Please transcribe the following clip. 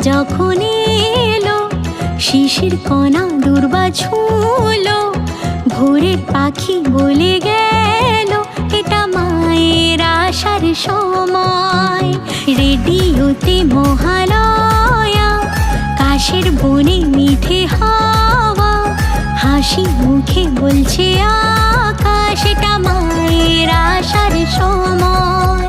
যখন এলো, শিশির কণা দুর্বা ছুঁলো, ভোরের পাখি বলে গেল এটা মায়ের আসার সময়। রেডিওতে মহালয়া, কাশের বনে মিঠে হাওয়া, হাসি মুখে বলছে আকাশ এটা মায়ের আসার সময়।